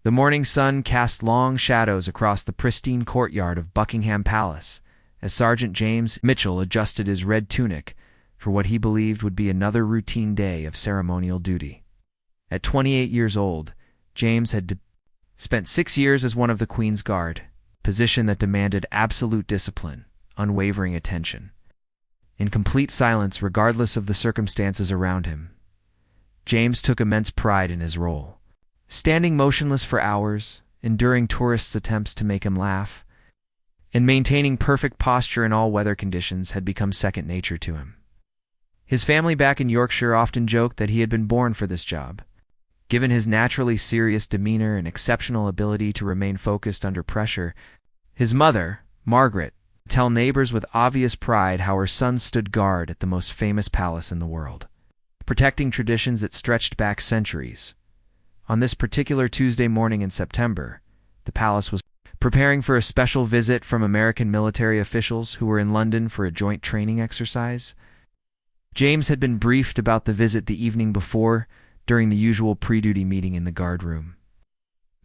The morning sun cast long shadows across the pristine courtyard of Buckingham Palace as Sergeant James Mitchell adjusted his red tunic for what he believed would be another routine day of ceremonial duty. At 28 years old, James had spent 6 years as one of the Queen's Guard, a position that demanded absolute discipline, unwavering attention. In complete silence, regardless of the circumstances around him, James took immense pride in his role. Standing motionless for hours, enduring tourists' attempts to make him laugh, and maintaining perfect posture in all weather conditions had become second nature to him. His family back in Yorkshire often joked that he had been born for this job, given his naturally serious demeanor and exceptional ability to remain focused under pressure. His mother, Margaret, would tell neighbors with obvious pride how her son stood guard at the most famous palace in the world, protecting traditions that stretched back centuries. On this particular Tuesday morning in September, the palace was preparing for a special visit from American military officials who were in London for a joint training exercise. James had been briefed about the visit the evening before during the usual pre-duty meeting in the guard room.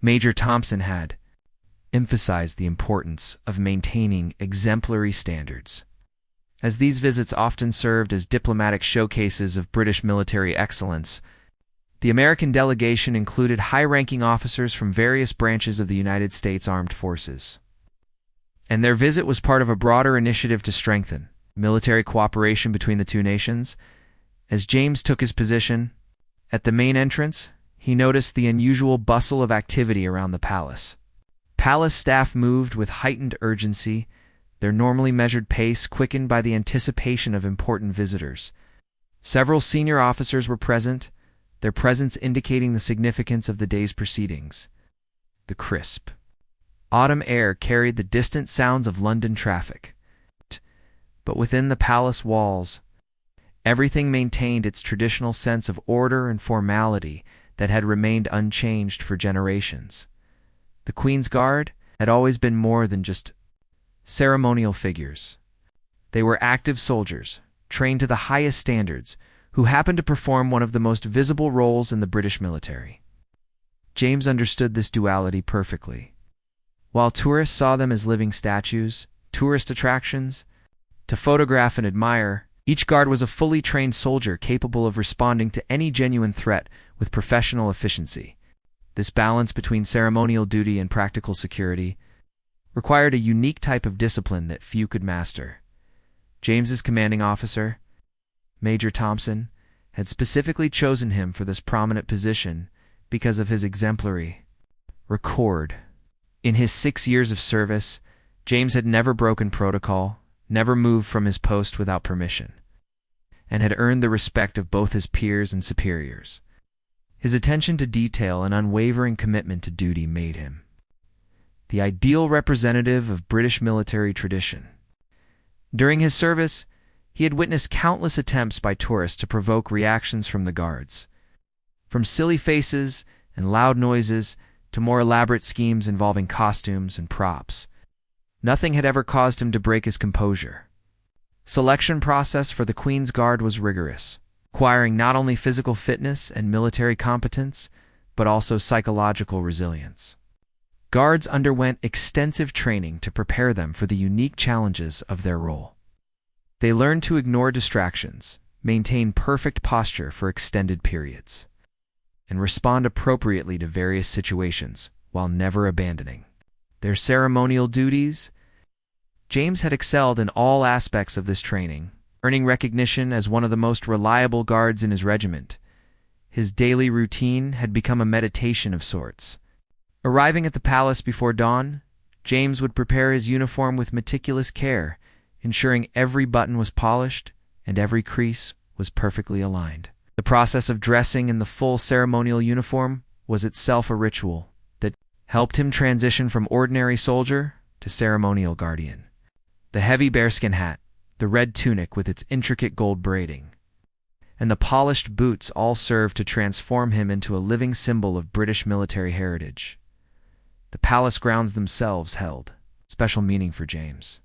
Major Thompson had emphasized the importance of maintaining exemplary standards, as these visits often served as diplomatic showcases of British military excellence. The American delegation included high-ranking officers from various branches of the United States Armed Forces, and their visit was part of a broader initiative to strengthen military cooperation between the two nations. As James took his position at the main entrance, he noticed the unusual bustle of activity around the palace. Palace staff moved with heightened urgency, their normally measured pace quickened by the anticipation of important visitors. Several senior officers were present, their presence indicating the significance of the day's proceedings. The crisp autumn air carried the distant sounds of London traffic, but within the palace walls, everything maintained its traditional sense of order and formality that had remained unchanged for generations. The Queen's Guard had always been more than just ceremonial figures. They were active soldiers, trained to the highest standards, who happened to perform one of the most visible roles in the British military. James understood this duality perfectly. While tourists saw them as living statues, tourist attractions to photograph and admire, each guard was a fully trained soldier capable of responding to any genuine threat with professional efficiency. This balance between ceremonial duty and practical security required a unique type of discipline that few could master. James's commanding officer, Major Thompson, had specifically chosen him for this prominent position because of his exemplary record. In his 6 years of service, James had never broken protocol, never moved from his post without permission, and had earned the respect of both his peers and superiors. His attention to detail and unwavering commitment to duty made him the ideal representative of British military tradition. During his service, he had witnessed countless attempts by tourists to provoke reactions from the guards. From silly faces and loud noises to more elaborate schemes involving costumes and props, nothing had ever caused him to break his composure. Selection process for the Queen's Guard was rigorous, requiring not only physical fitness and military competence, but also psychological resilience. Guards underwent extensive training to prepare them for the unique challenges of their role. They learned to ignore distractions, maintain perfect posture for extended periods, and respond appropriately to various situations while never abandoning their ceremonial duties. James had excelled in all aspects of this training, earning recognition as one of the most reliable guards in his regiment. His daily routine had become a meditation of sorts. Arriving at the palace before dawn, James would prepare his uniform with meticulous care, ensuring every button was polished and every crease was perfectly aligned. The process of dressing in the full ceremonial uniform was itself a ritual that helped him transition from ordinary soldier to ceremonial guardian. The heavy bearskin hat, the red tunic with its intricate gold braiding, and the polished boots all served to transform him into a living symbol of British military heritage. The palace grounds themselves held special meaning for James.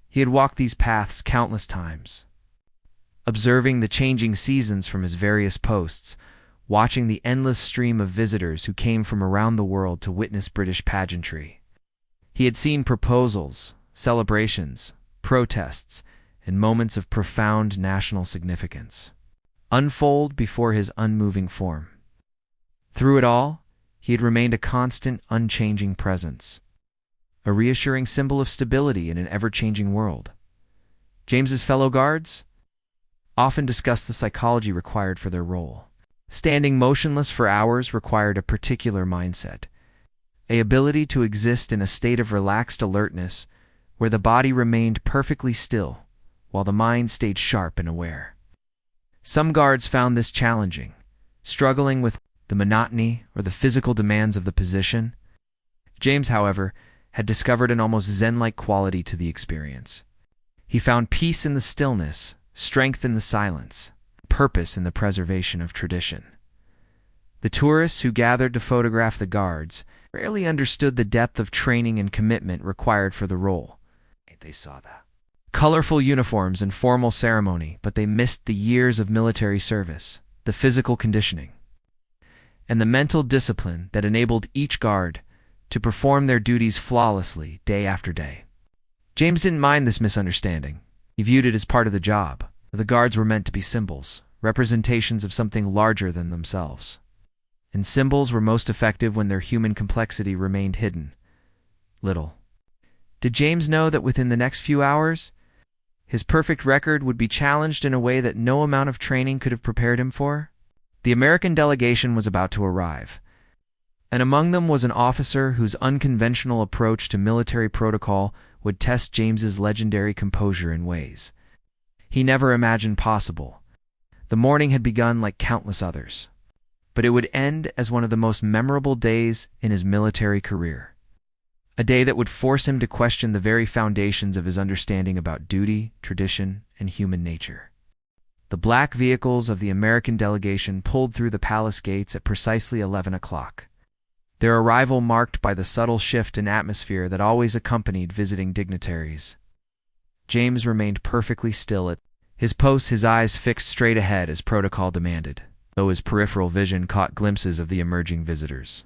He had walked these paths countless times, observing the changing seasons from his various posts, watching the endless stream of visitors who came from around the world to witness British pageantry. He had seen proposals, celebrations, protests, and moments of profound national significance unfold before his unmoving form. Through it all, he had remained a constant, unchanging presence, a reassuring symbol of stability in an ever-changing world. James's fellow guards often discussed the psychology required for their role. Standing motionless for hours required a particular mindset, an ability to exist in a state of relaxed alertness where the body remained perfectly still while the mind stayed sharp and aware. Some guards found this challenging, struggling with the monotony or the physical demands of the position. James, however, had discovered an almost zen-like quality to the experience. He found peace in the stillness, strength in the silence, purpose in the preservation of tradition. The tourists who gathered to photograph the guards rarely understood the depth of training and commitment required for the role. They saw the colorful uniforms and formal ceremony, but they missed the years of military service, the physical conditioning, and the mental discipline that enabled each guard to perform their duties flawlessly day after day. James didn't mind this misunderstanding. He viewed it as part of the job. The guards were meant to be symbols, representations of something larger than themselves. And symbols were most effective when their human complexity remained hidden. Little did James know that within the next few hours, his perfect record would be challenged in a way that no amount of training could have prepared him for. The American delegation was about to arrive, and among them was an officer whose unconventional approach to military protocol would test James's legendary composure in ways he never imagined possible. The morning had begun like countless others, but it would end as one of the most memorable days in his military career. A day that would force him to question the very foundations of his understanding about duty, tradition, and human nature. The black vehicles of the American delegation pulled through the palace gates at precisely 11 o'clock. Their arrival marked by the subtle shift in atmosphere that always accompanied visiting dignitaries. James remained perfectly still at his post, his eyes fixed straight ahead as protocol demanded, though his peripheral vision caught glimpses of the emerging visitors.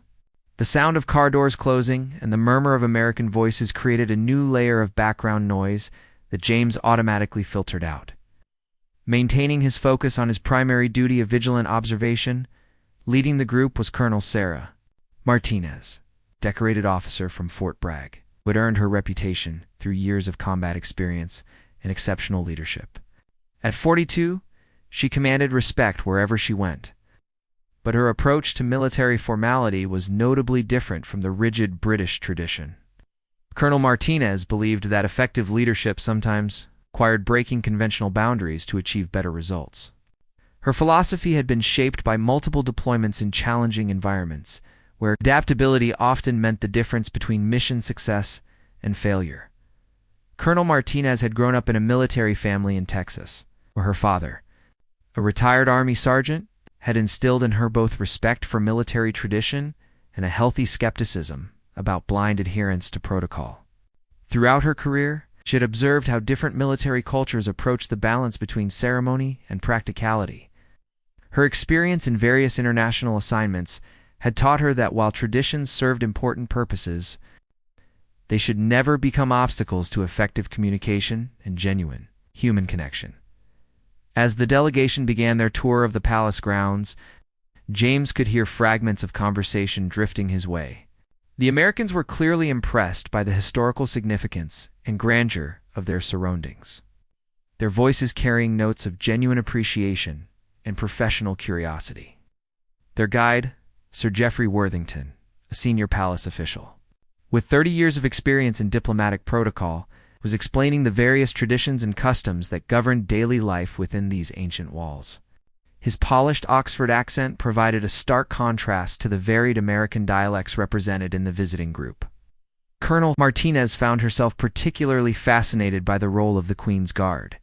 The sound of car doors closing and the murmur of American voices created a new layer of background noise that James automatically filtered out. Maintaining his focus on his primary duty of vigilant observation, leading the group was Colonel Sarah Martinez, decorated officer from Fort Bragg, who had earned her reputation through years of combat experience and exceptional leadership. At 42, she commanded respect wherever she went, but her approach to military formality was notably different from the rigid British tradition. Colonel Martinez believed that effective leadership sometimes required breaking conventional boundaries to achieve better results. Her philosophy had been shaped by multiple deployments in challenging environments, where adaptability often meant the difference between mission success and failure. Colonel Martinez had grown up in a military family in Texas, where her father, a retired Army sergeant, had instilled in her both respect for military tradition and a healthy skepticism about blind adherence to protocol. Throughout her career, she had observed how different military cultures approached the balance between ceremony and practicality. Her experience in various international assignments had taught her that while traditions served important purposes, they should never become obstacles to effective communication and genuine human connection. As the delegation began their tour of the palace grounds, James could hear fragments of conversation drifting his way. The Americans were clearly impressed by the historical significance and grandeur of their surroundings, their voices carrying notes of genuine appreciation and professional curiosity. Their guide, Sir Geoffrey Worthington, a senior palace official, with 30 years of experience in diplomatic protocol, was explaining the various traditions and customs that governed daily life within these ancient walls. His polished Oxford accent provided a stark contrast to the varied American dialects represented in the visiting group. Colonel Martinez found herself particularly fascinated by the role of the Queen's Guard.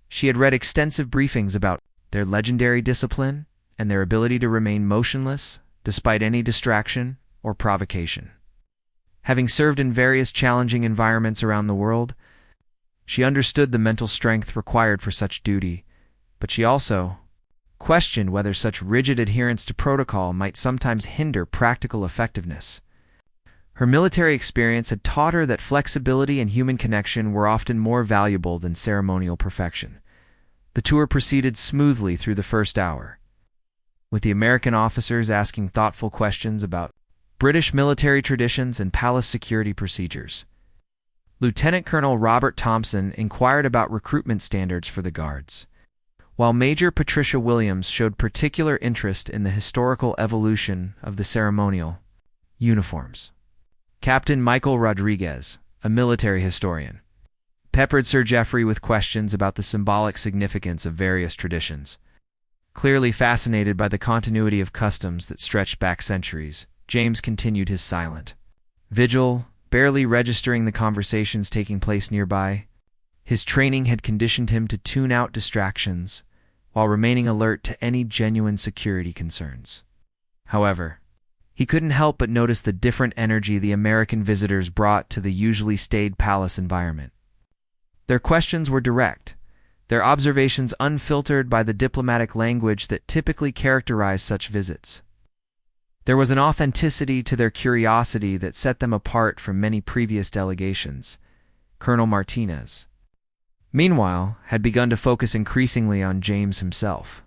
She had read extensive briefings about their legendary discipline and their ability to remain motionless despite any distraction or provocation. Having served in various challenging environments around the world, she understood the mental strength required for such duty, but she also questioned whether such rigid adherence to protocol might sometimes hinder practical effectiveness. Her military experience had taught her that flexibility and human connection were often more valuable than ceremonial perfection. The tour proceeded smoothly through the first hour, with the American officers asking thoughtful questions about British military traditions and palace security procedures. Lieutenant Colonel Robert Thompson inquired about recruitment standards for the Guards, while Major Patricia Williams showed particular interest in the historical evolution of the ceremonial uniforms. Captain Michael Rodriguez, a military historian, peppered Sir Geoffrey with questions about the symbolic significance of various traditions. Clearly fascinated by the continuity of customs that stretched back centuries, James continued his silent vigil, barely registering the conversations taking place nearby. His training had conditioned him to tune out distractions, while remaining alert to any genuine security concerns. However, he couldn't help but notice the different energy the American visitors brought to the usually staid palace environment. Their questions were direct, their observations unfiltered by the diplomatic language that typically characterized such visits. There was an authenticity to their curiosity that set them apart from many previous delegations. Colonel Martinez, meanwhile, had begun to focus increasingly on James himself.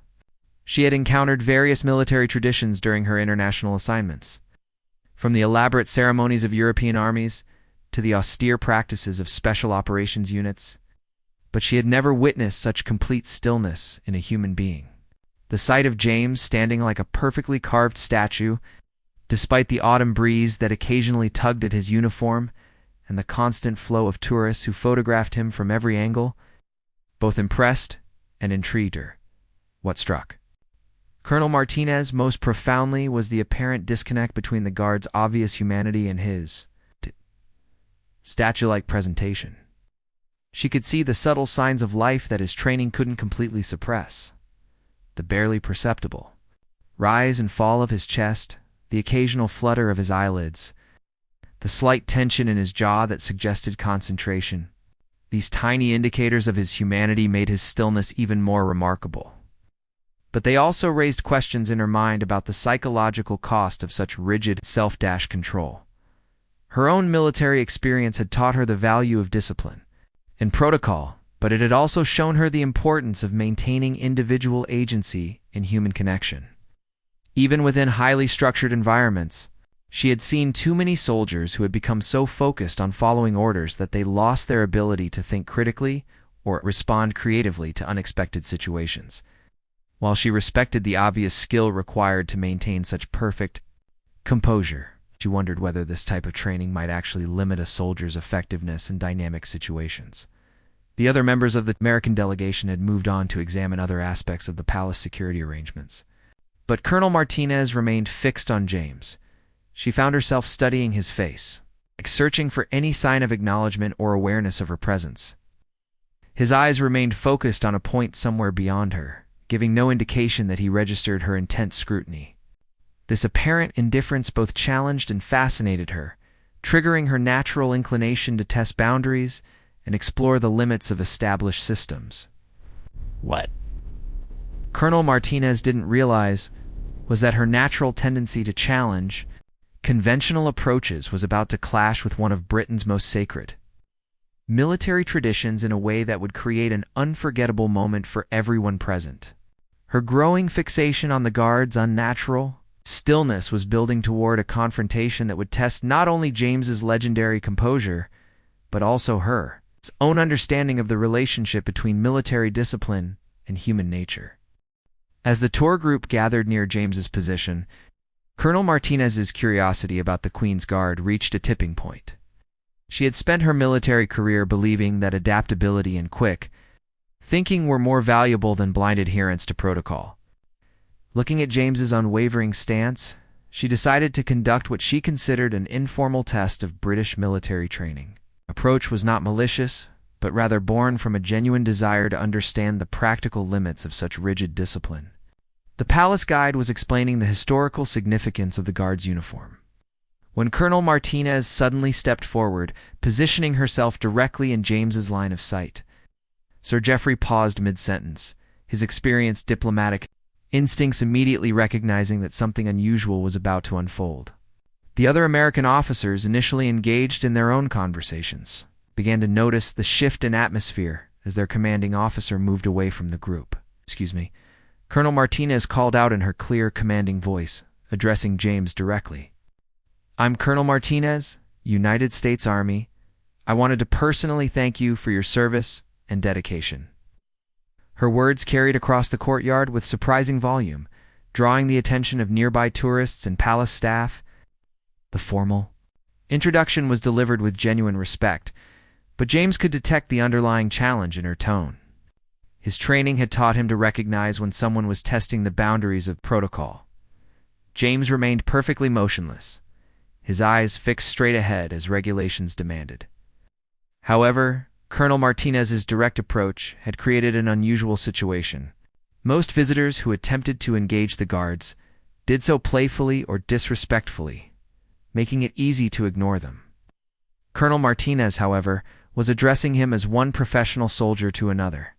She had encountered various military traditions during her international assignments, from the elaborate ceremonies of European armies to the austere practices of special operations units, but she had never witnessed such complete stillness in a human being. The sight of James standing like a perfectly carved statue, despite the autumn breeze that occasionally tugged at his uniform and the constant flow of tourists who photographed him from every angle, both impressed and intrigued her. What struck Colonel Martinez most profoundly was the apparent disconnect between the Guard's obvious humanity and his statue-like presentation. She could see the subtle signs of life that his training couldn't completely suppress. The barely perceptible rise and fall of his chest, the occasional flutter of his eyelids, the slight tension in his jaw that suggested concentration. These tiny indicators of his humanity made his stillness even more remarkable. But they also raised questions in her mind about the psychological cost of such rigid self-control. Her own military experience had taught her the value of discipline and protocol, but it had also shown her the importance of maintaining individual agency and human connection. Even within highly structured environments, she had seen too many soldiers who had become so focused on following orders that they lost their ability to think critically or respond creatively to unexpected situations. While she respected the obvious skill required to maintain such perfect composure, she wondered whether this type of training might actually limit a soldier's effectiveness in dynamic situations. The other members of the American delegation had moved on to examine other aspects of the palace security arrangements. But Colonel Martinez remained fixed on James. She found herself studying his face, searching for any sign of acknowledgement or awareness of her presence. His eyes remained focused on a point somewhere beyond her, giving no indication that he registered her intense scrutiny. This apparent indifference both challenged and fascinated her, triggering her natural inclination to test boundaries and explore the limits of established systems. What Colonel Martinez didn't realize was that her natural tendency to challenge conventional approaches was about to clash with one of Britain's most sacred military traditions in a way that would create an unforgettable moment for everyone present. Her growing fixation on the Guard's unnatural stillness was building toward a confrontation that would test not only James's legendary composure, but also her own understanding of the relationship between military discipline and human nature. As the tour group gathered near James's position, Colonel Martinez's curiosity about the Queen's Guard reached a tipping point. She had spent her military career believing that adaptability and quick thinking were more valuable than blind adherence to protocol. Looking at James's unwavering stance, she decided to conduct what she considered an informal test of British military training. The approach was not malicious, but rather born from a genuine desire to understand the practical limits of such rigid discipline. The palace guide was explaining the historical significance of the Guard's uniform, when Colonel Martinez suddenly stepped forward, positioning herself directly in James's line of sight. Sir Geoffrey paused mid-sentence, his experienced diplomatic instincts immediately recognizing that something unusual was about to unfold. The other American officers, initially engaged in their own conversations, began to notice the shift in atmosphere as their commanding officer moved away from the group. Colonel Martinez called out in her clear, commanding voice, addressing James directly. "I'm Colonel Martinez, United States Army. I wanted to personally thank you for your service and dedication." Her words carried across the courtyard with surprising volume, drawing the attention of nearby tourists and palace staff. The formal introduction was delivered with genuine respect, but James could detect the underlying challenge in her tone. His training had taught him to recognize when someone was testing the boundaries of protocol. James remained perfectly motionless, his eyes fixed straight ahead as regulations demanded. However, Colonel Martinez's direct approach had created an unusual situation. Most visitors who attempted to engage the guards did so playfully or disrespectfully, making it easy to ignore them. Colonel Martinez, however, was addressing him as one professional soldier to another,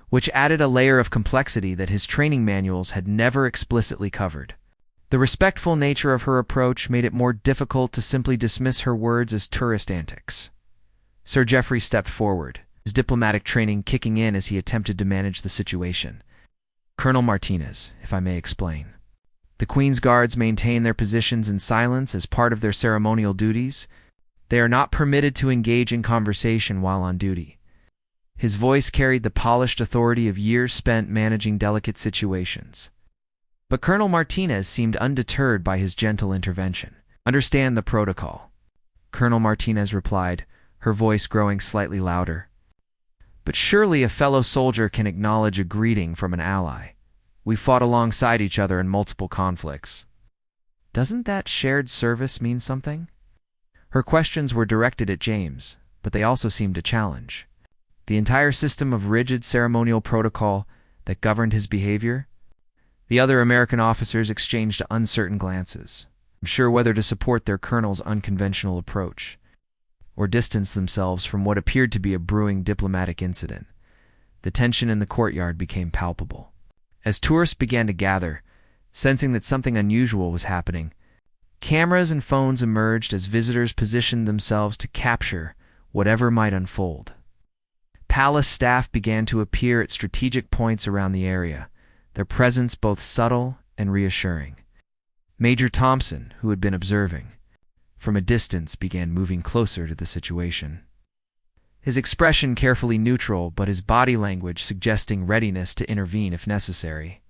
which added a layer of complexity that his training manuals had never explicitly covered. The respectful nature of her approach made it more difficult to simply dismiss her words as tourist antics. Sir Geoffrey stepped forward, his diplomatic training kicking in as he attempted to manage the situation. "Colonel Martinez, if I may explain. The Queen's Guards maintain their positions in silence as part of their ceremonial duties. They are not permitted to engage in conversation while on duty." His voice carried the polished authority of years spent managing delicate situations. But Colonel Martinez seemed undeterred by his gentle intervention. "Understand the protocol," Colonel Martinez replied, her voice growing slightly louder. "But surely a fellow soldier can acknowledge a greeting from an ally. We fought alongside each other in multiple conflicts. Doesn't that shared service mean something?" Her questions were directed at James, but they also seemed a challenge. The entire system of rigid ceremonial protocol that governed his behavior? The other American officers exchanged uncertain glances, unsure whether to support their colonel's unconventional approach or distance themselves from what appeared to be a brewing diplomatic incident. The tension in the courtyard became palpable. As tourists began to gather, sensing that something unusual was happening, cameras and phones emerged as visitors positioned themselves to capture whatever might unfold. Palace staff began to appear at strategic points around the area, their presence both subtle and reassuring. Major Thompson, who had been observing from a distance, began moving closer to the situation. His expression carefully neutral, but his body language suggesting readiness to intervene if necessary.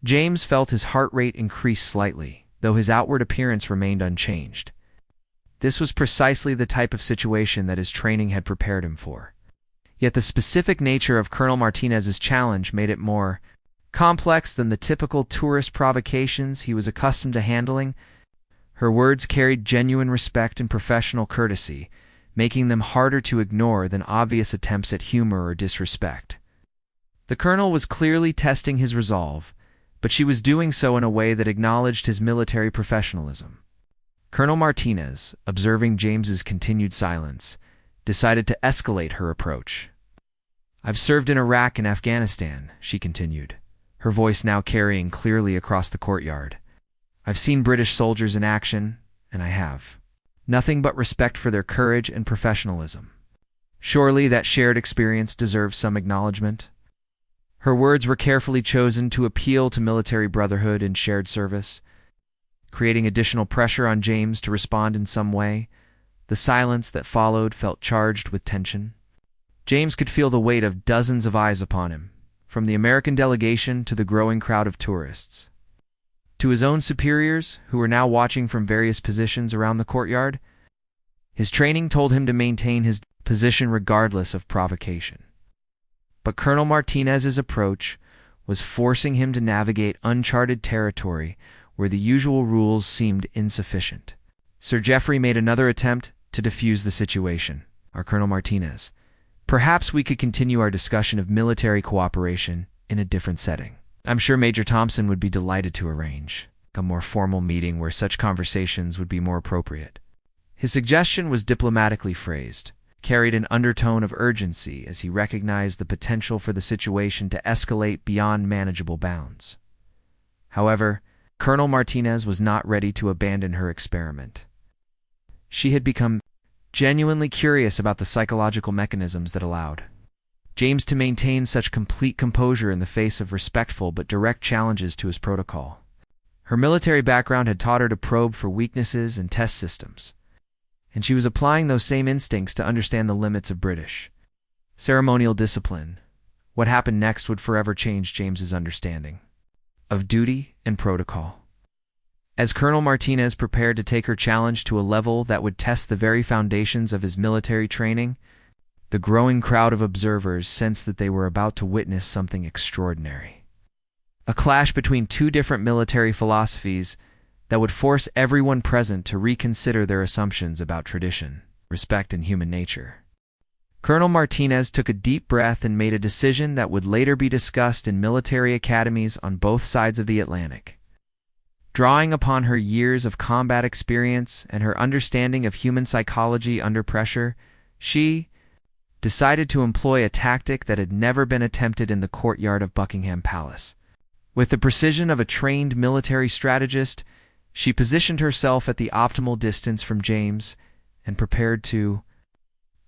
James felt his heart rate increase slightly, though his outward appearance remained unchanged. This was precisely the type of situation that his training had prepared him for. Yet the specific nature of Colonel Martinez's challenge made it more complex than the typical tourist provocations he was accustomed to handling. Her words carried genuine respect and professional courtesy, making them harder to ignore than obvious attempts at humor or disrespect. The colonel was clearly testing his resolve, but she was doing so in a way that acknowledged his military professionalism. Colonel Martinez, observing James's continued silence, decided to escalate her approach. "I've served in Iraq and Afghanistan," she continued, her voice now carrying clearly across the courtyard. "I've seen British soldiers in action, and I have nothing but respect for their courage and professionalism. Surely that shared experience deserves some acknowledgement." Her words were carefully chosen to appeal to military brotherhood and shared service, creating additional pressure on James to respond in some way. The silence that followed felt charged with tension. James could feel the weight of dozens of eyes upon him, from the American delegation to the growing crowd of tourists. To his own superiors, who were now watching from various positions around the courtyard, his training told him to maintain his position regardless of provocation. But Colonel Martinez's approach was forcing him to navigate uncharted territory where the usual rules seemed insufficient. Sir Geoffrey made another attempt to defuse the situation. Colonel Martinez, perhaps we could continue our discussion of military cooperation in a different setting. I'm sure Major Thompson would be delighted to arrange a more formal meeting where such conversations would be more appropriate. His suggestion was diplomatically phrased, carried an undertone of urgency as he recognized the potential for the situation to escalate beyond manageable bounds. However, Colonel Martinez was not ready to abandon her experiment. She had become genuinely curious about the psychological mechanisms that allowed James to maintain such complete composure in the face of respectful but direct challenges to his protocol. Her military background had taught her to probe for weaknesses and test systems, and she was applying those same instincts to understand the limits of British ceremonial discipline. What happened next would forever change James's understanding of duty and protocol. As Colonel Martinez prepared to take her challenge to a level that would test the very foundations of his military training, the growing crowd of observers sensed that they were about to witness something extraordinary. A clash between two different military philosophies that would force everyone present to reconsider their assumptions about tradition, respect, and human nature. Colonel Martinez took a deep breath and made a decision that would later be discussed in military academies on both sides of the Atlantic. Drawing upon her years of combat experience and her understanding of human psychology under pressure, she decided to employ a tactic that had never been attempted in the courtyard of Buckingham Palace. With the precision of a trained military strategist, she positioned herself at the optimal distance from James and prepared to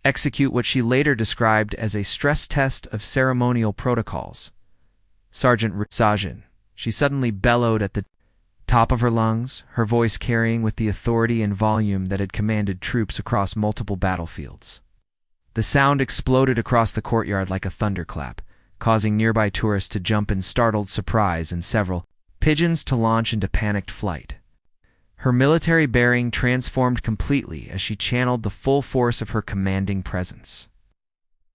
execute what she later described as a stress test of ceremonial protocols. Sergeant Sajin, she suddenly bellowed at the top of her lungs, her voice carrying with the authority and volume that had commanded troops across multiple battlefields. The sound exploded across the courtyard like a thunderclap, causing nearby tourists to jump in startled surprise and several pigeons to launch into panicked flight. Her military bearing transformed completely as she channeled the full force of her commanding presence,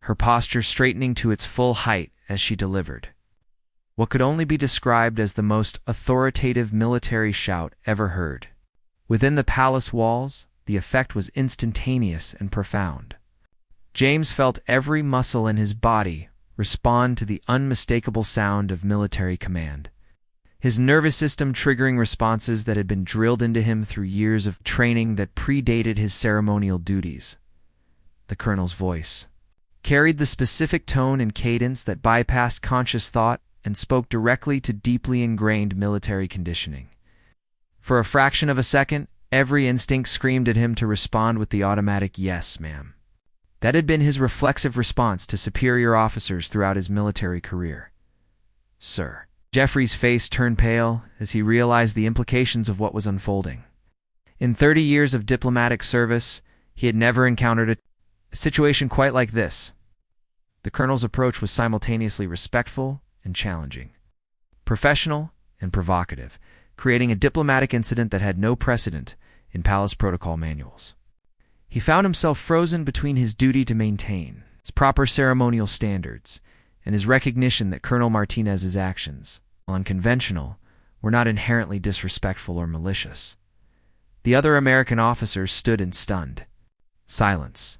her posture straightening to its full height as she delivered what could only be described as the most authoritative military shout ever heard. Within the palace walls, the effect was instantaneous and profound. James felt every muscle in his body respond to the unmistakable sound of military command, his nervous system triggering responses that had been drilled into him through years of training that predated his ceremonial duties. The colonel's voice carried the specific tone and cadence that bypassed conscious thought and spoke directly to deeply ingrained military conditioning. For a fraction of a second, every instinct screamed at him to respond with the automatic "Yes, ma'am." That had been his reflexive response to superior officers throughout his military career. "Sir." Geoffrey's face turned pale as he realized the implications of what was unfolding. In 30 years of diplomatic service, he had never encountered a situation quite like this. The colonel's approach was simultaneously respectful and challenging, professional and provocative, creating a diplomatic incident that had no precedent in palace protocol manuals. He found himself frozen between his duty to maintain his proper ceremonial standards and his recognition that Colonel Martinez's actions, while unconventional, were not inherently disrespectful or malicious. The other American officers stood in stunned silence,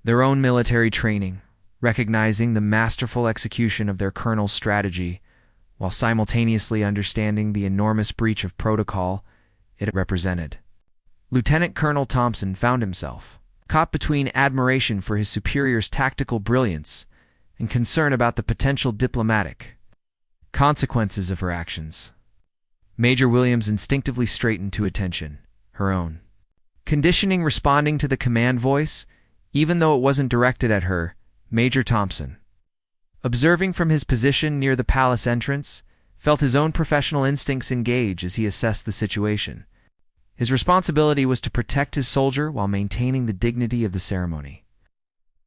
their own military training, recognizing the masterful execution of their colonel's strategy, while simultaneously understanding the enormous breach of protocol it represented. Lieutenant Colonel Thompson found himself caught between admiration for his superior's tactical brilliance and concern about the potential diplomatic consequences of her actions. Major Williams instinctively straightened to attention, her own conditioning responding to the command voice, even though it wasn't directed at her. Major Thompson, observing from his position near the palace entrance, felt his own professional instincts engage as he assessed the situation. His responsibility was to protect his soldier while maintaining the dignity of the ceremony.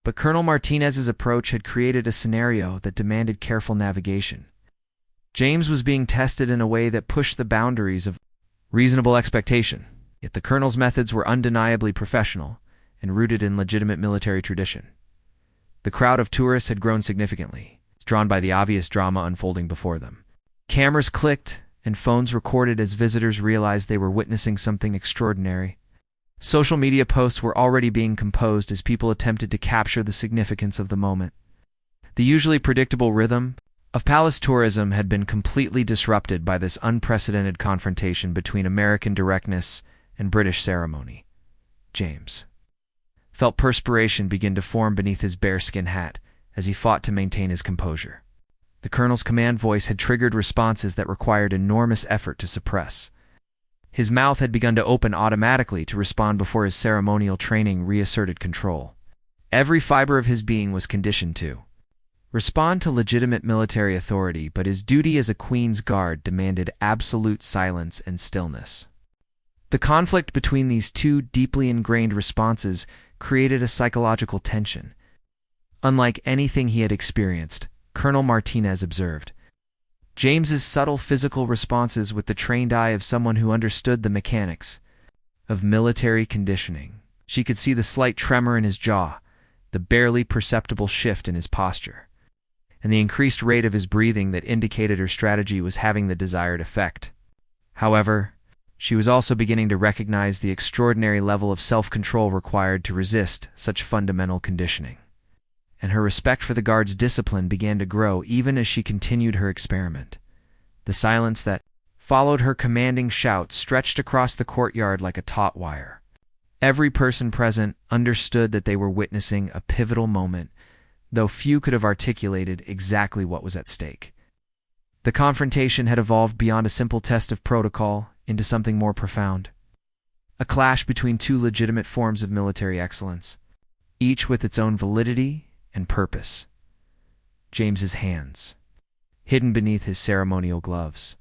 But Colonel Martinez's approach had created a scenario that demanded careful navigation. James was being tested in a way that pushed the boundaries of reasonable expectation, yet the colonel's methods were undeniably professional and rooted in legitimate military tradition. The crowd of tourists had grown significantly, drawn by the obvious drama unfolding before them. Cameras clicked and phones recorded as visitors realized they were witnessing something extraordinary. Social media posts were already being composed as people attempted to capture the significance of the moment. The usually predictable rhythm of palace tourism had been completely disrupted by this unprecedented confrontation between American directness and British ceremony. James felt perspiration begin to form beneath his bearskin hat as he fought to maintain his composure. The colonel's command voice had triggered responses that required enormous effort to suppress. His mouth had begun to open automatically to respond before his ceremonial training reasserted control. Every fiber of his being was conditioned to respond to legitimate military authority, but his duty as a Queen's Guard demanded absolute silence and stillness. The conflict between these two deeply ingrained responses created a psychological tension. Unlike anything he had experienced, Colonel Martinez observed James's subtle physical responses with the trained eye of someone who understood the mechanics of military conditioning. She could see the slight tremor in his jaw, the barely perceptible shift in his posture, and the increased rate of his breathing that indicated her strategy was having the desired effect. However, she was also beginning to recognize the extraordinary level of self-control required to resist such fundamental conditioning, and her respect for the guard's discipline began to grow even as she continued her experiment. The silence that followed her commanding shout stretched across the courtyard like a taut wire. Every person present understood that they were witnessing a pivotal moment, though few could have articulated exactly what was at stake. The confrontation had evolved beyond a simple test of protocol into something more profound. A clash between two legitimate forms of military excellence, each with its own validity and purpose. James's hands, hidden beneath his ceremonial gloves,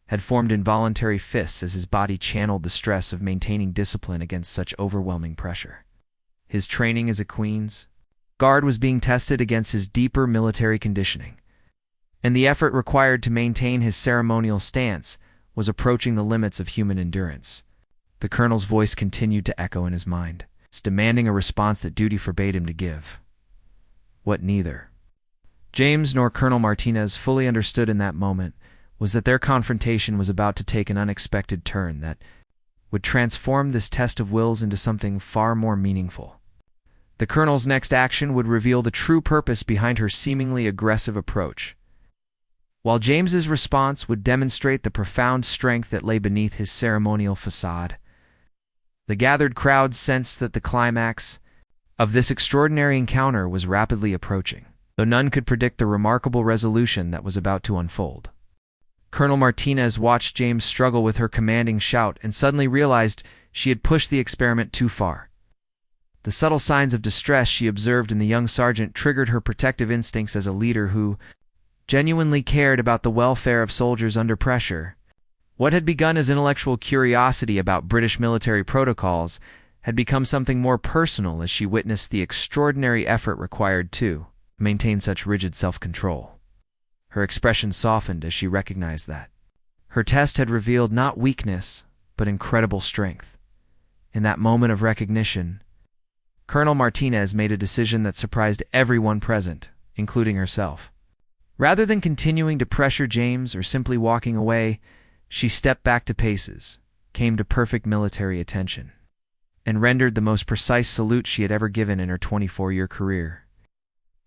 had formed involuntary fists as his body channeled the stress of maintaining discipline against such overwhelming pressure. His training as a Queen's Guard was being tested against his deeper military conditioning, and the effort required to maintain his ceremonial stance was approaching the limits of human endurance. The colonel's voice continued to echo in his mind, demanding a response that duty forbade him to give. What neither James nor Colonel Martinez fully understood in that moment was that their confrontation was about to take an unexpected turn that would transform this test of wills into something far more meaningful. The colonel's next action would reveal the true purpose behind her seemingly aggressive approach, while James's response would demonstrate the profound strength that lay beneath his ceremonial facade. The gathered crowd sensed that the climax of this extraordinary encounter was rapidly approaching, though none could predict the remarkable resolution that was about to unfold. Colonel Martinez watched James struggle with her commanding shout and suddenly realized she had pushed the experiment too far. The subtle signs of distress she observed in the young sergeant triggered her protective instincts as a leader who genuinely cared about the welfare of soldiers under pressure. What had begun as intellectual curiosity about British military protocols had become something more personal as she witnessed the extraordinary effort required to maintain such rigid self-control. Her expression softened as she recognized that her test had revealed not weakness, but incredible strength. In that moment of recognition, Colonel Martinez made a decision that surprised everyone present, including herself. Rather than continuing to pressure James or simply walking away, she stepped back to paces, came to perfect military attention, and rendered the most precise salute she had ever given in her 24-year career.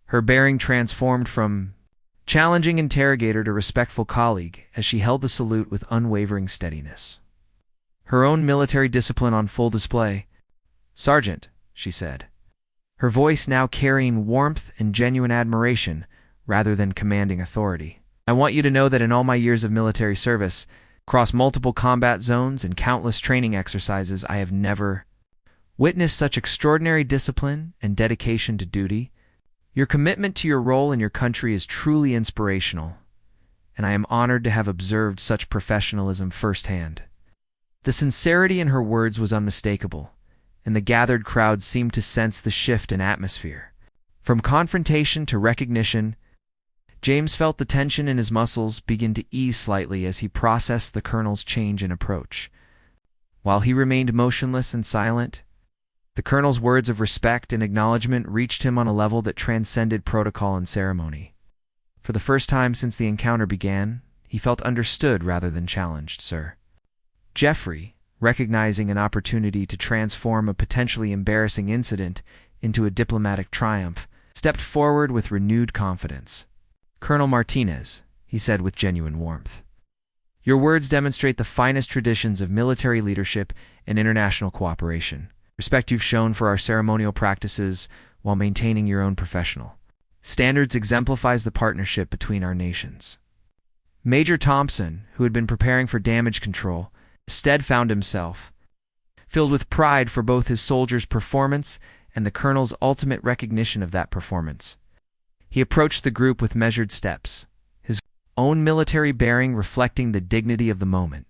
Her bearing transformed from challenging interrogator to respectful colleague as she held the salute with unwavering steadiness. Her own military discipline on full display. "Sergeant," she said, her voice now carrying warmth and genuine admiration rather than commanding authority. "I want you to know that in all my years of military service, across multiple combat zones and countless training exercises, I have never witnessed such extraordinary discipline and dedication to duty. Your commitment to your role in your country is truly inspirational, and I am honored to have observed such professionalism firsthand." The sincerity in her words was unmistakable, and the gathered crowd seemed to sense the shift in atmosphere. From confrontation to recognition, James felt the tension in his muscles begin to ease slightly as he processed the colonel's change in approach. While he remained motionless and silent, the colonel's words of respect and acknowledgement reached him on a level that transcended protocol and ceremony. For the first time since the encounter began, he felt understood rather than challenged. "Sir." Jeffrey, recognizing an opportunity to transform a potentially embarrassing incident into a diplomatic triumph, stepped forward with renewed confidence. "Colonel Martinez," he said with genuine warmth, "your words demonstrate the finest traditions of military leadership and international cooperation. Respect you've shown for our ceremonial practices while maintaining your own professional Standards exemplifies the partnership between our nations. Major Thompson, who had been preparing for damage control, instead found himself filled with pride for both his soldiers' performance and the colonel's ultimate recognition of that performance. He approached the group with measured steps, his own military bearing reflecting the dignity of the moment.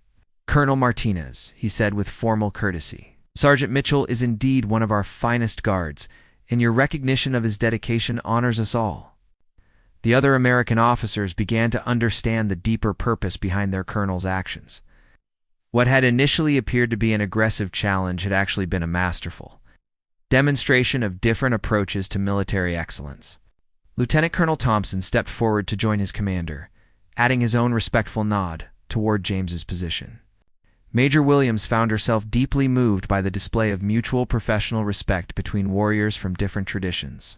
"Colonel Martinez," he said with formal courtesy, "Sergeant Mitchell is indeed one of our finest guards, and your recognition of his dedication honors us all." The other American officers began to understand the deeper purpose behind their colonel's actions. What had initially appeared to be an aggressive challenge had actually been a masterful demonstration of different approaches to military excellence. Lieutenant Colonel Thompson stepped forward to join his commander, adding his own respectful nod toward James's position. Major Williams found herself deeply moved by the display of mutual professional respect between warriors from different traditions.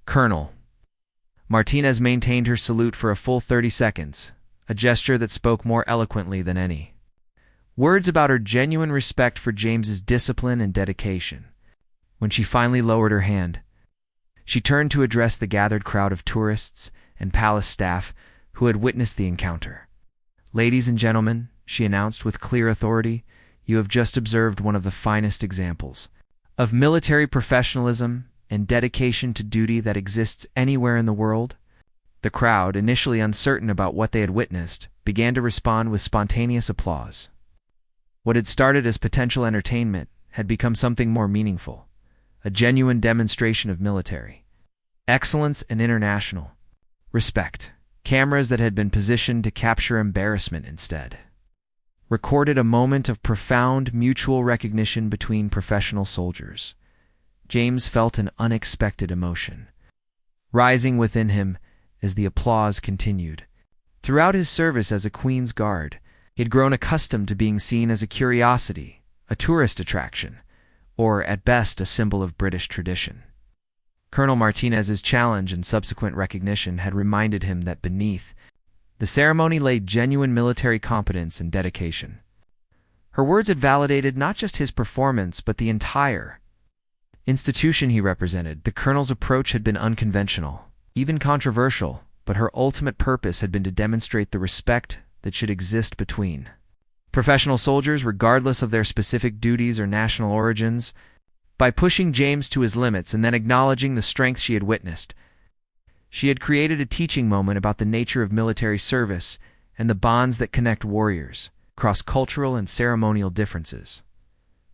"Colonel." Martinez maintained her salute for a full 30 seconds, a gesture that spoke more eloquently than any words about her genuine respect for James's discipline and dedication. When she finally lowered her hand, she turned to address the gathered crowd of tourists and palace staff who had witnessed the encounter. "Ladies and gentlemen," she announced with clear authority, "you have just observed one of the finest examples of military professionalism and dedication to duty that exists anywhere in the world." The crowd, initially uncertain about what they had witnessed, began to respond with spontaneous applause. What had started as potential entertainment had become something more meaningful, a genuine demonstration of military excellence and international respect. Cameras that had been positioned to capture embarrassment instead recorded a moment of profound mutual recognition between professional soldiers. James felt an unexpected emotion rising within him as the applause continued. Throughout his service as a Queen's Guard, he had grown accustomed to being seen as a curiosity, a tourist attraction, or at best a symbol of British tradition. Colonel Martinez's challenge and subsequent recognition had reminded him that beneath the ceremony lay genuine military competence and dedication. Her words had validated not just his performance but the entire institution he represented. The colonel's approach had been unconventional, even controversial, but her ultimate purpose had been to demonstrate the respect that should exist between professional soldiers regardless of their specific duties or national origins. By pushing James to his limits and then acknowledging the strength she had witnessed, she had created a teaching moment about the nature of military service and the bonds that connect warriors across cultural and ceremonial differences.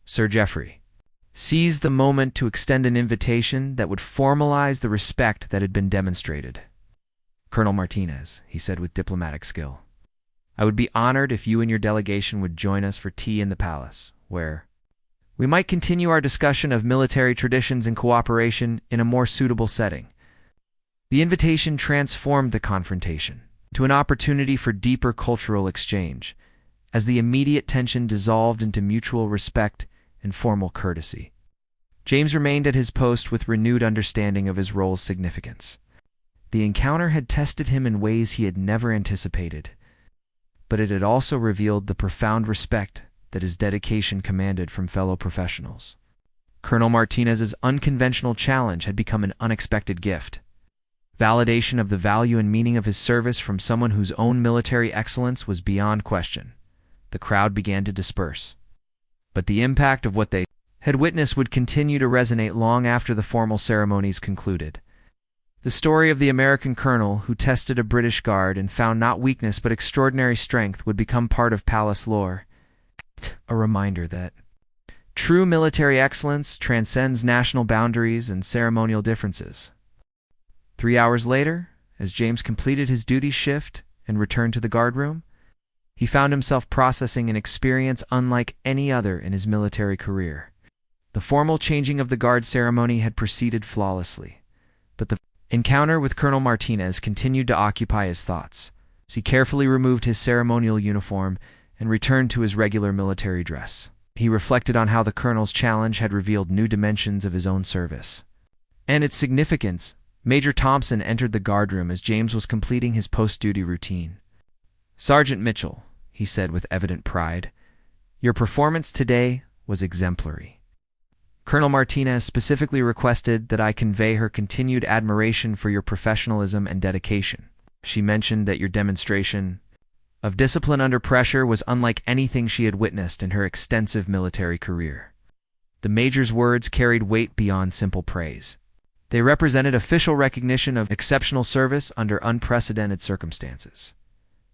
Sir Geoffrey seized the moment to extend an invitation that would formalize the respect that had been demonstrated. "Colonel Martinez," he said with diplomatic skill, "I would be honored if you and your delegation would join us for tea in the palace, where we might continue our discussion of military traditions and cooperation in a more suitable setting." The invitation transformed the confrontation to an opportunity for deeper cultural exchange, as the immediate tension dissolved into mutual respect and formal courtesy. James remained at his post with renewed understanding of his role's significance. The encounter had tested him in ways he had never anticipated, but it had also revealed the profound respect that his dedication commanded from fellow professionals. Colonel Martinez's unconventional challenge had become an unexpected gift, validation of the value and meaning of his service from someone whose own military excellence was beyond question. The crowd began to disperse, but the impact of what they had witnessed would continue to resonate long after the formal ceremonies concluded. The story of the American colonel who tested a British guard and found not weakness but extraordinary strength would become part of palace lore, a reminder that true military excellence transcends national boundaries and ceremonial differences. 3 hours later, as James completed his duty shift and returned to the guardroom, he found himself processing an experience unlike any other in his military career. The formal changing of the guard ceremony had proceeded flawlessly, but the encounter with Colonel Martinez continued to occupy his thoughts, as he carefully removed his ceremonial uniform and returned to his regular military dress. He reflected on how the colonel's challenge had revealed new dimensions of his own service and its significance. Major Thompson entered the guardroom as James was completing his post-duty routine. "Sergeant Mitchell," he said with evident pride, "your performance today was exemplary." Colonel Martinez specifically requested that I convey her continued admiration for your professionalism and dedication. She mentioned that your demonstration of discipline under pressure was unlike anything she had witnessed in her extensive military career. The Major's words carried weight beyond simple praise. They represented official recognition of exceptional service under unprecedented circumstances.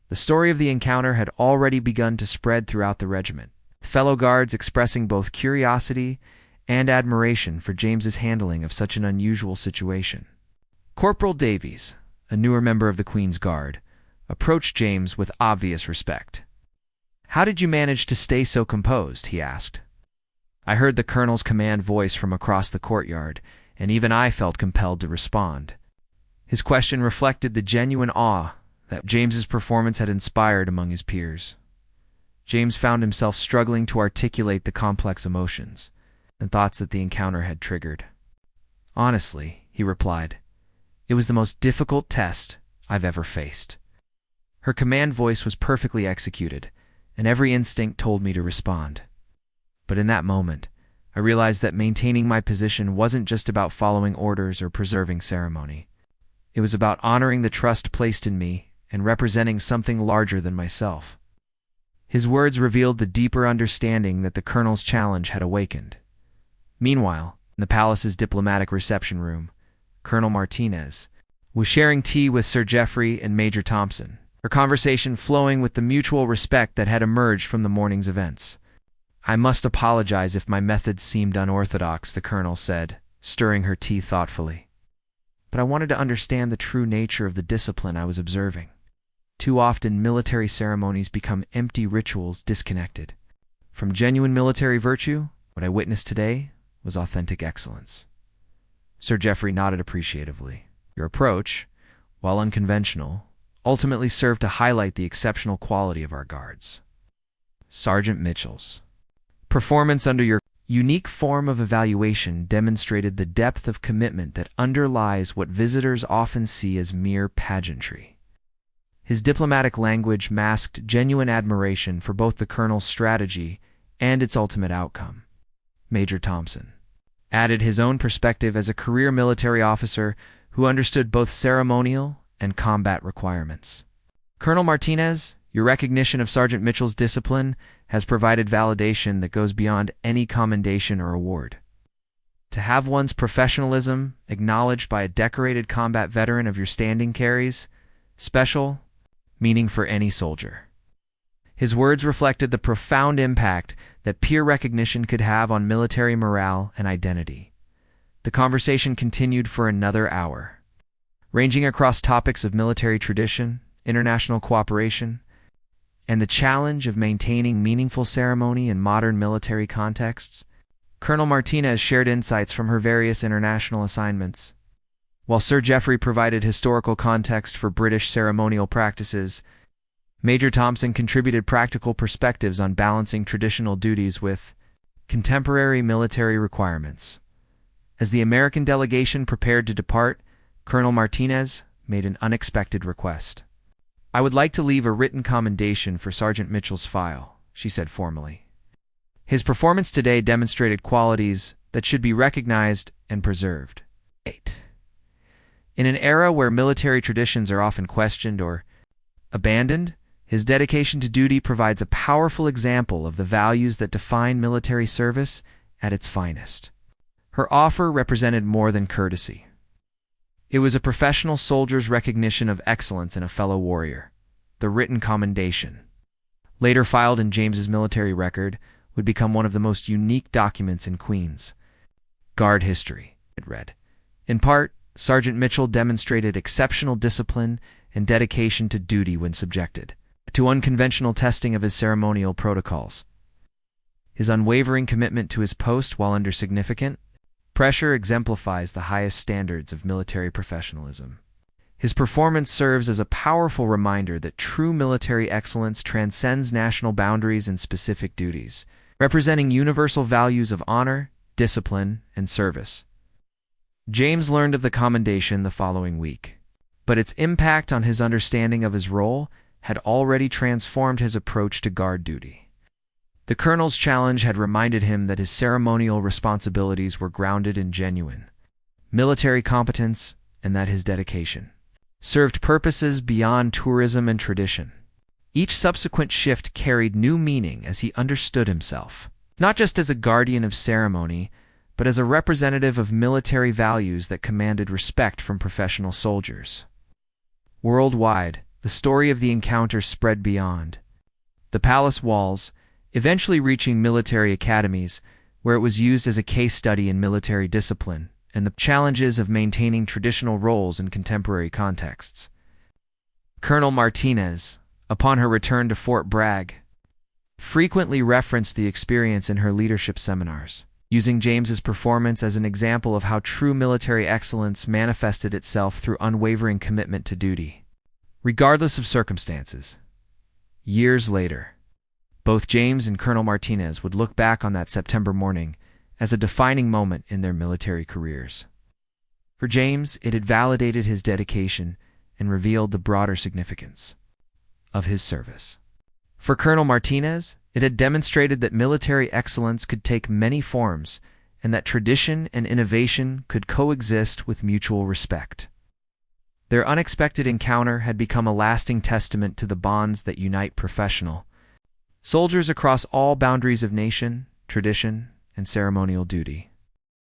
The story of the encounter had already begun to spread throughout the regiment, with fellow guards expressing both curiosity and admiration for James's handling of such an unusual situation. Corporal Davies, a newer member of the Queen's Guard, approached James with obvious respect. "How did you manage to stay so composed?" he asked. I heard the colonel's command voice from across the courtyard, and even I felt compelled to respond. His question reflected the genuine awe that James's performance had inspired among his peers. James found himself struggling to articulate the complex emotions and thoughts that the encounter had triggered. "Honestly," he replied, "it was the most difficult test I've ever faced." Her command voice was perfectly executed, and every instinct told me to respond. But in that moment, I realized that maintaining my position wasn't just about following orders or preserving ceremony. It was about honoring the trust placed in me and representing something larger than myself. His words revealed the deeper understanding that the colonel's challenge had awakened. Meanwhile, in the palace's diplomatic reception room, Colonel Martinez was sharing tea with Sir Geoffrey and Major Thompson, her conversation flowing with the mutual respect that had emerged from the morning's events. "I must apologize if my methods seemed unorthodox," the colonel said, stirring her tea thoughtfully. "But I wanted to understand the true nature of the discipline I was observing. Too often, military ceremonies become empty rituals disconnected from genuine military virtue. What I witnessed today was authentic excellence." Sir Geoffrey nodded appreciatively. "Your approach, while unconventional, ultimately served to highlight the exceptional quality of our guards." Sergeant Mitchell's performance under your unique form of evaluation demonstrated the depth of commitment that underlies what visitors often see as mere pageantry. His diplomatic language masked genuine admiration for both the colonel's strategy and its ultimate outcome. Major Thompson added his own perspective as a career military officer who understood both ceremonial and combat requirements. "Colonel Martinez, your recognition of Sergeant Mitchell's discipline has provided validation that goes beyond any commendation or award. To have one's professionalism acknowledged by a decorated combat veteran of your standing carries special meaning for any soldier." His words reflected the profound impact that peer recognition could have on military morale and identity. The conversation continued for another hour, ranging across topics of military tradition, international cooperation, and the challenge of maintaining meaningful ceremony in modern military contexts. Colonel Martinez shared insights from her various international assignments, while Sir Geoffrey provided historical context for British ceremonial practices. Major Thompson contributed practical perspectives on balancing traditional duties with contemporary military requirements. As the American delegation prepared to depart, Colonel Martinez made an unexpected request. "I would like to leave a written commendation for Sergeant Mitchell's file," she said formally. "His performance today demonstrated qualities that should be recognized and preserved." 8. In an era where military traditions are often questioned or abandoned, his dedication to duty provides a powerful example of the values that define military service at its finest. Her offer represented more than courtesy. It was a professional soldier's recognition of excellence in a fellow warrior. The written commendation, later filed in James's military record, would become one of the most unique documents in Queen's Guard history, it read. In part, Sergeant Mitchell demonstrated exceptional discipline and dedication to duty when subjected to unconventional testing of his ceremonial protocols. His unwavering commitment to his post while under significant pressure exemplifies the highest standards of military professionalism. His performance serves as a powerful reminder that true military excellence transcends national boundaries and specific duties, representing universal values of honor, discipline, and service. James learned of the commendation the following week, but its impact on his understanding of his role had already transformed his approach to guard duty. The colonel's challenge had reminded him that his ceremonial responsibilities were grounded in genuine military competence and that his dedication served purposes beyond tourism and tradition. Each subsequent shift carried new meaning as he understood himself, not just as a guardian of ceremony, but as a representative of military values that commanded respect from professional soldiers. Worldwide, the story of the encounter spread beyond the palace walls, eventually reaching military academies, where it was used as a case study in military discipline and the challenges of maintaining traditional roles in contemporary contexts. Colonel Martinez, upon her return to Fort Bragg, frequently referenced the experience in her leadership seminars, using James's performance as an example of how true military excellence manifested itself through unwavering commitment to duty, regardless of circumstances. Years later, both James and Colonel Martinez would look back on that September morning as a defining moment in their military careers. For James, it had validated his dedication and revealed the broader significance of his service. For Colonel Martinez, it had demonstrated that military excellence could take many forms and that tradition and innovation could coexist with mutual respect. Their unexpected encounter had become a lasting testament to the bonds that unite professional soldiers across all boundaries of nation, tradition, and ceremonial duty.